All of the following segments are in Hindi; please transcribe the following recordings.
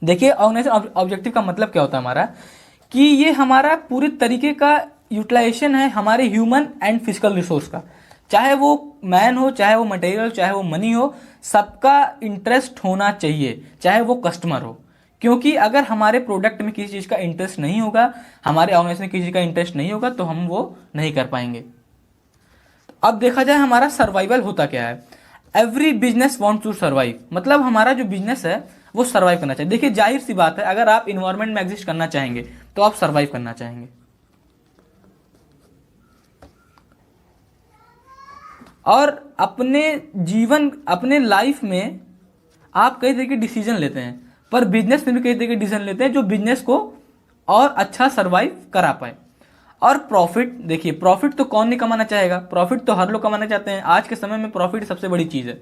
देखिए ऑर्गेनाइजेशन ऑब्जेक्टिव का मतलब क्या होता है हमारा, कि ये हमारा पूरे तरीके का यूटिलाइजेशन है हमारे ह्यूमन एंड फिजिकल रिसोर्स का, चाहे वो मैन हो, चाहे वो मटेरियल, चाहे वो मनी हो, सबका इंटरेस्ट होना चाहिए, चाहे वो कस्टमर हो। क्योंकि अगर हमारे प्रोडक्ट में किसी चीज़ का इंटरेस्ट नहीं होगा, हमारे ऑर्गेनाइजेशन में किसी चीज़ का इंटरेस्ट नहीं होगा, तो हम वो नहीं कर पाएंगे। अब देखा जाए हमारा सर्वाइवल होता क्या है। Every business want to survive, मतलब हमारा जो बिजनेस है वो सर्वाइव करना चाहिए। देखिए जाहिर सी बात है, अगर आप इन्वायरमेंट में एग्जिस्ट करना चाहेंगे तो आप सर्वाइव करना चाहेंगे। और अपने जीवन, अपने लाइफ में आप कई तरह के डिसीजन लेते हैं, पर बिजनेस में भी कई तरह के डिसीजन लेते हैं जो बिजनेस को और अच्छा सर्वाइव करा पाए। और प्रॉफिट, देखिए प्रॉफिट तो कौन नहीं कमाना चाहेगा, प्रॉफिट तो हर लोग कमाना चाहते हैं। आज के समय में प्रॉफिट सबसे बड़ी चीज़ है।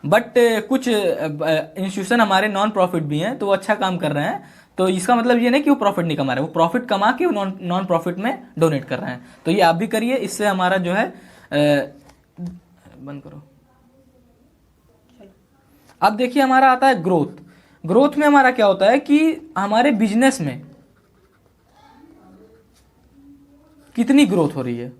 बट कुछ इंस्टीट्यूशन हमारे नॉन प्रॉफिट भी हैं, तो वो अच्छा काम कर रहे हैं। तो इसका मतलब ये नहीं कि वो प्रॉफिट नहीं कमा रहे, वो प्रॉफिट कमा के नॉन प्रॉफिट में डोनेट कर रहे हैं। तो ये आप भी करिए, इससे हमारा जो है बंद करो। अब देखिए हमारा आता है ग्रोथ। ग्रोथ में हमारा क्या होता है कि हमारे बिजनेस में कितनी ग्रोथ हो रही है।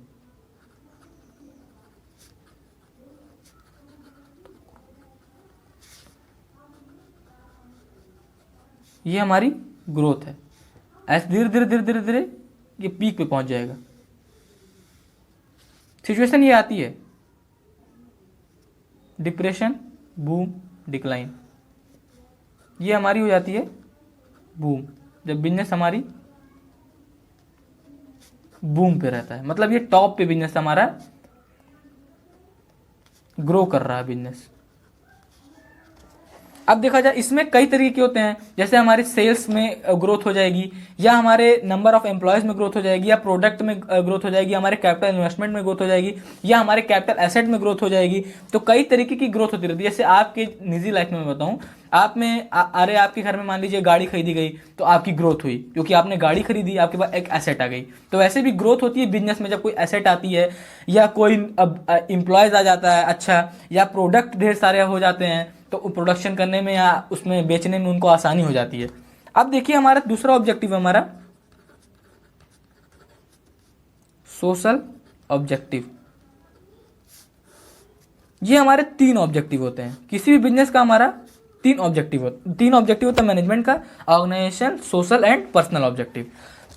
ये हमारी ग्रोथ है। ऐसे धीरे धीरे धीरे धीरे धीरे ये पीक पे पहुंच जाएगा। सिचुएशन ये आती है डिप्रेशन, बूम, डिक्लाइन। ये हमारी हो जाती है बूम, जब बिजनेस हमारी बूम पे रहता है, मतलब ये टॉप पे बिजनेस हमारा ग्रो कर रहा है बिजनेस। अब देखा जाए इसमें कई तरीके होते हैं, जैसे हमारे सेल्स में ग्रोथ हो जाएगी, या हमारे नंबर ऑफ एम्प्लॉयज में ग्रोथ हो जाएगी, या प्रोडक्ट में ग्रोथ हो जाएगी, हमारे कैपिटल इन्वेस्टमेंट में ग्रोथ हो जाएगी, या हमारे कैपिटल एसेट में ग्रोथ हो जाएगी। तो कई तरीके की ग्रोथ होती रहती है। जैसे आपके निजी लाइफ में मैं बताऊं, आप में अरे आपके घर में मान लीजिए गाड़ी खरीदी गई, तो आपकी ग्रोथ हुई क्योंकि आपने गाड़ी खरीदी, आपके पास एक एसेट आ गई। तो वैसे भी ग्रोथ होती है बिजनेस में, जब कोई एसेट आती है, या कोई अब एम्प्लॉयज आ जाता है अच्छा, या प्रोडक्ट ढेर सारे हो जाते हैं, तो प्रोडक्शन करने में या उसमें बेचने में उनको आसानी हो जाती है। अब देखिए हमारा दूसरा ऑब्जेक्टिव है हमारा सोशल ऑब्जेक्टिव। ये हमारे तीन ऑब्जेक्टिव होते हैं किसी भी बिजनेस का। हमारा तीन ऑब्जेक्टिव होता है मैनेजमेंट का, organisation, social and personal objective.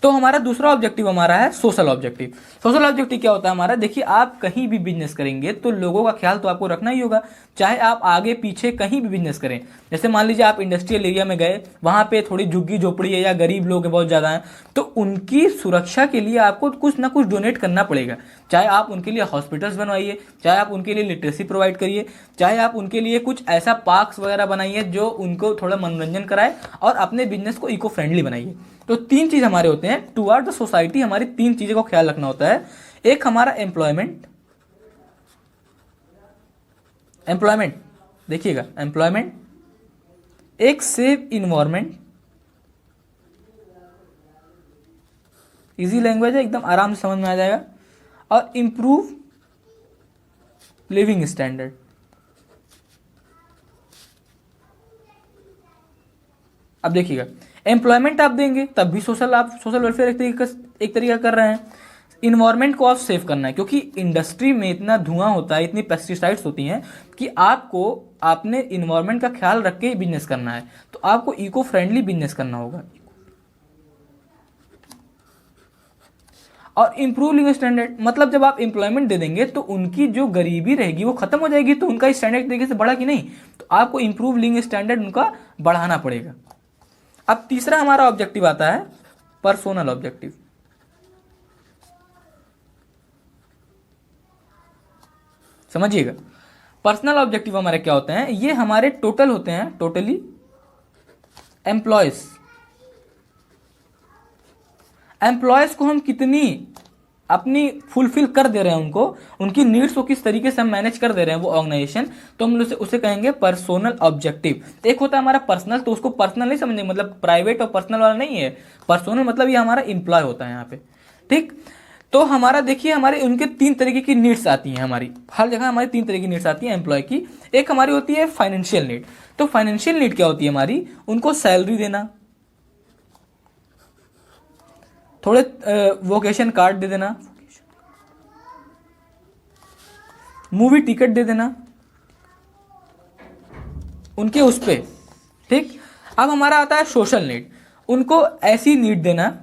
तो हमारा दूसरा ऑब्जेक्टिव हमारा है सोशल ऑब्जेक्टिव। सोशल ऑब्जेक्टिव क्या होता है हमारा, देखिए आप कहीं भी बिजनेस करेंगे तो लोगों का ख्याल तो आपको रखना ही होगा, चाहे आप आगे पीछे कहीं भी बिजनेस करें। जैसे मान लीजिए आप इंडस्ट्रियल एरिया में गए, वहां पे थोड़ी झुग्गी झोपड़ी है या गरीब लोग बहुत ज़्यादा हैं, तो उनकी सुरक्षा के लिए आपको कुछ ना कुछ डोनेट करना पड़ेगा। चाहे आप उनके लिए हॉस्पिटल्स बनवाइए, चाहे आप उनके लिए लिटरेसी प्रोवाइड करिए, चाहे आप उनके लिए कुछ ऐसा पार्क्स वगैरह बनाइए जो उनको थोड़ा मनोरंजन कराए, और अपने बिजनेस को इको फ्रेंडली बनाइए। तो तीन चीज़ हमारे होते हैं टुवर्ड द सोसाइटी, हमारी तीन चीज़ों का ख्याल रखना होता है। एक हमारा एम्प्लॉयमेंट, देखिएगा एम्प्लॉयमेंट, एक सेफ इन्वायरमेंट, इजी लैंग्वेज है एकदम आराम से समझ में आ जाएगा, और इम्प्रूव लिविंग स्टैंडर्ड। अब देखिएगा एम्प्लॉयमेंट आप देंगे तब भी आप सोशल वेलफेयर एक तरीका कर रहे हैं। इन्वायरमेंट को आप सेव करना है, क्योंकि इंडस्ट्री में इतना धुआं होता है, इतनी पेस्टिसाइड्स होती हैं कि आपको आपने इन्वायरमेंट का ख्याल रख के ही बिजनेस करना है। तो आपको इको फ्रेंडली बिजनेस करना होगा। और इम्प्रूव लिविंग स्टैंडर्ड, मतलब जब आप एम्प्लॉयमेंट दे देंगे तो उनकी जो गरीबी रहेगी वो खत्म हो जाएगी, तो उनका स्टैंडर्ड तरीके से बढ़ा कि नहीं, तो आपको इम्प्रूव लिविंग स्टैंडर्ड उनका बढ़ाना पड़ेगा। अब तीसरा हमारा ऑब्जेक्टिव आता है पर्सोनल ऑब्जेक्टिव। समझिएगा पर्सनल ऑब्जेक्टिव हमारे क्या होते हैं, ये हमारे टोटल होते हैं, टोटली एम्प्लॉयज को हम कितनी अपनी फुलफिल कर दे रहे हैं, उनको उनकी नीड्स को किस तरीके से हम मैनेज कर दे रहे हैं वो ऑर्गेनाइजेशन, तो हम उसे कहेंगे पर्सोनल ऑब्जेक्टिव। एक होता है हमारा पर्सनल, तो उसको पर्सनल नहीं समझेंगे, मतलब प्राइवेट और पर्सनल वाला नहीं है। पर्सोनल मतलब ये हमारा इंप्लॉय होता है यहाँ पे, ठीक। तो हमारा देखिए हमारे उनके तीन तरीके की नीड्स आती हैं, हमारी हर जगह हमारी तीन तरीके की नीड्स आती हैं एम्प्लॉय की। एक हमारी होती है फाइनेंशियल नीड। तो फाइनेंशियल नीड क्या होती है हमारी, उनको सैलरी देना, थोड़े वोकेशन कार्ड दे देना, मूवी टिकट दे देना उनके उस पे, ठीक। अब हमारा आता है सोशल नीड, उनको ऐसी नीड देना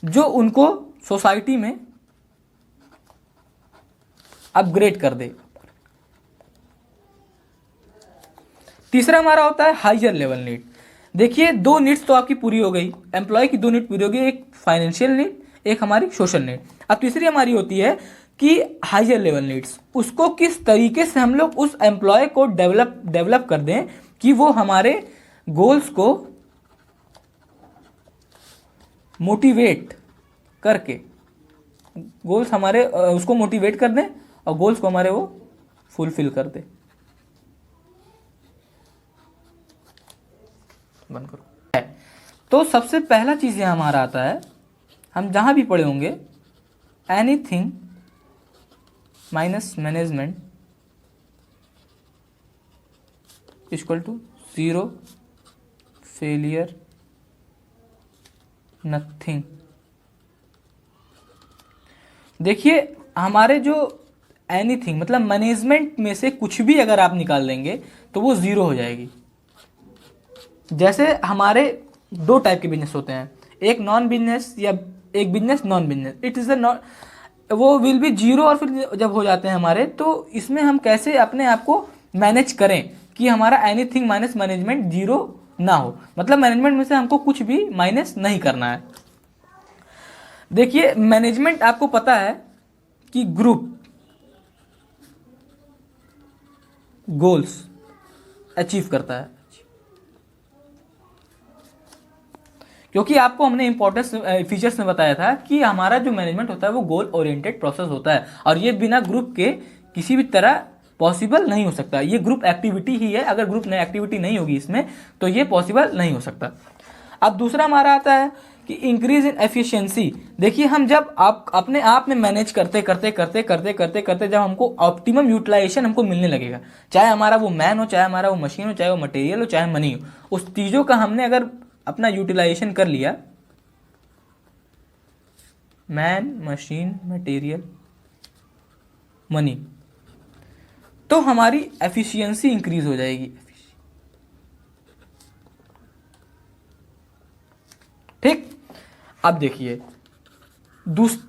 जो उनको सोसाइटी में अपग्रेड कर दे। तीसरा हमारा होता है हायर लेवल नीड। देखिए दो नीड्स तो आपकी पूरी हो गई, एम्प्लॉय की दो नीड पूरी हो गई, एक फाइनेंशियल नीड, एक हमारी सोशल नीड। अब तीसरी हमारी होती है कि हायर लेवल नीड्स, उसको किस तरीके से हम लोग उस एम्प्लॉय को डेवलप कर दें कि वो हमारे गोल्स को मोटिवेट करके, गोल्स हमारे उसको मोटिवेट कर दें और गोल्स को हमारे वो फुलफिल कर दे। बंद करो। तो सबसे पहला चीज यहां हमारा आता है, हम जहां भी पढ़े होंगे anything minus management equal to zero, failure, nothing. देखिए हमारे जो एनीथिंग मतलब मैनेजमेंट में से कुछ भी अगर आप निकाल देंगे तो वो जीरो हो जाएगी। जैसे हमारे दो टाइप के बिजनेस होते हैं, एक नॉन बिजनेस या एक business non business, it is a वो विल बी जीरो। और फिर जब हो जाते हैं हमारे, तो इसमें हम कैसे अपने आप को मैनेज करें कि हमारा एनीथिंग माइनस मैनेजमेंट जीरो ना हो, मतलब मैनेजमेंट में से हमको कुछ भी माइनस नहीं करना है। देखिए मैनेजमेंट आपको पता है कि ग्रुप गोल्स अचीव करता है, क्योंकि आपको हमने इंपॉर्टेंस फीचर्स में बताया था कि हमारा जो मैनेजमेंट होता है वो गोल ओरिएंटेड प्रोसेस होता है, और ये बिना ग्रुप के किसी भी तरह पॉसिबल नहीं हो सकता। ये ग्रुप एक्टिविटी ही है, अगर ग्रुप ने एक्टिविटी नहीं होगी इसमें तो ये पॉसिबल नहीं हो सकता। अब दूसरा हमारा आता है कि इंक्रीज इन एफिशिएंसी। देखिए हम जब आप अपने आप में मैनेज करते करते करते करते करते करते जब हमको ऑप्टिमम यूटिलाइजेशन हमको मिलने लगेगा, चाहे हमारा वो मैन हो, चाहे हमारा वो मशीन हो, चाहे वो मटेरियल हो, चाहे मनी हो, उस चीज़ों का हमने अगर अपना यूटिलाइजेशन कर लिया, मैन, मशीन, मटेरियल, मनी, तो हमारी एफिशिएंसी इंक्रीज हो जाएगी। ठीक। अब देखिए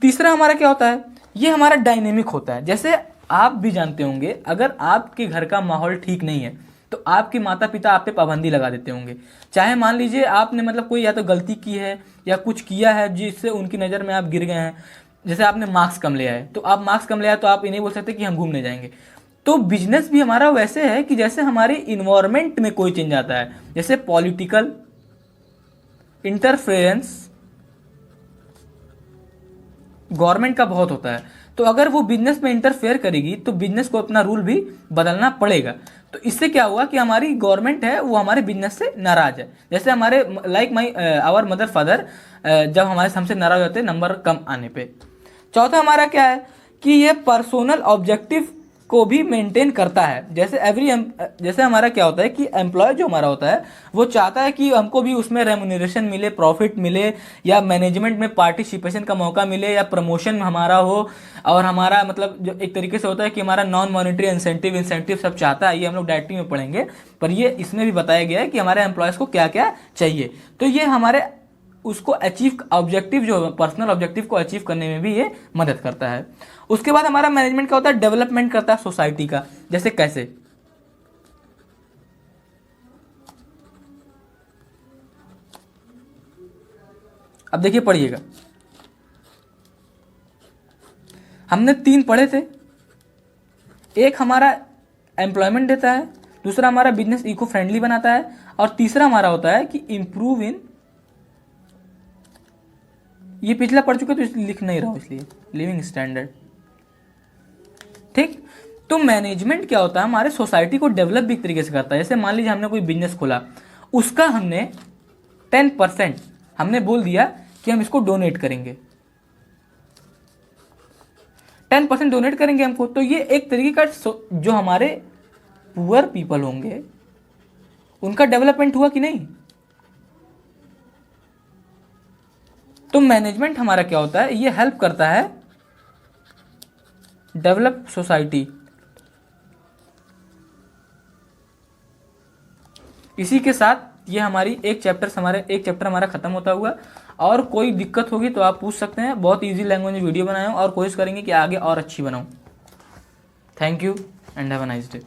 तीसरा हमारा क्या होता है, ये हमारा डायनेमिक होता है। जैसे आप भी जानते होंगे, अगर आपके घर का माहौल ठीक नहीं है तो आपके माता पिता आप पे पाबंदी लगा देते होंगे। चाहे मान लीजिए आपने मतलब कोई या तो गलती की है या कुछ किया है जिससे उनकी नज़र में आप गिर गए हैं, जैसे आपने मार्क्स कम लिया है, तो आप मार्क्स कम लिया है तो आप ये नहीं बोल सकते कि हम घूमने जाएंगे। तो बिजनेस भी हमारा वैसे है कि जैसे हमारे इन्वायरमेंट में कोई चेंज आता है, जैसे पॉलिटिकल इंटरफेरेंस गवर्नमेंट का बहुत होता है, तो अगर वो बिजनेस में इंटरफेयर करेगी तो बिजनेस को अपना रूल भी बदलना पड़ेगा। तो इससे क्या हुआ कि हमारी गवर्नमेंट है वो हमारे बिजनेस से नाराज है। जैसे हमारे like my our mother father जब हमारे हमसे नाराज होते हैं नंबर कम आने पे। चौथा हमारा क्या है कि ये पर्सनल ऑब्जेक्टिव को भी मेंटेन करता है। जैसे हमारा क्या होता है कि एम्प्लॉय जो हमारा होता है वो चाहता है कि हमको भी उसमें रेम्यूनरेशन मिले, प्रॉफिट मिले, या मैनेजमेंट में पार्टिसिपेशन का मौका मिले, या प्रमोशन हमारा हो, और हमारा मतलब जो एक तरीके से होता है कि हमारा नॉन मॉनिटरी इंसेंटिव सब चाहता है। ये हम लोग डायरेक्टली में पढ़ेंगे, पर ये इसमें भी बताया गया है कि हमारे एम्प्लॉयज़ को क्या क्या चाहिए। तो ये हमारे उसको अचीव ऑब्जेक्टिव जो पर्सनल ऑब्जेक्टिव को अचीव करने में भी ये मदद करता है। उसके बाद हमारा मैनेजमेंट क्या होता है, डेवलपमेंट करता है सोसाइटी का। जैसे कैसे, अब देखिए पढ़िएगा, हमने तीन पढ़े थे, एक हमारा एम्प्लॉयमेंट देता है, दूसरा हमारा बिजनेस इको फ्रेंडली बनाता है, और तीसरा हमारा होता है कि इंप्रूव इन, ये पिछला पढ़ चुके तो इसलिए लिख नहीं रहा हूं, इसलिए लिविंग स्टैंडर्ड। ठीक। तो मैनेजमेंट क्या होता है, हमारे सोसाइटी को डेवलप भी एक तरीके से करता है। जैसे मान लीजिए हमने कोई बिजनेस खोला, उसका हमने 10% हमने बोल दिया कि हम इसको डोनेट करेंगे, 10% डोनेट करेंगे हमको। तो ये एक तरीके का जो हमारे पुअर पीपल होंगे उनका डेवलपमेंट हुआ कि नहीं। तो मैनेजमेंट हमारा क्या होता है, ये हेल्प करता है डेवलप सोसाइटी। इसी के साथ ये हमारी एक चैप्टर हमारा खत्म होता हुआ। और कोई दिक्कत होगी तो आप पूछ सकते हैं। बहुत इजी लैंग्वेज में वीडियो बनाया हूं और कोशिश करेंगे कि आगे और अच्छी बनाऊं। Thank you and have a nice day.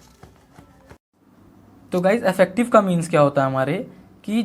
तो गाइज इफेक्टिव का मीन्स क्या होता है हमारे कि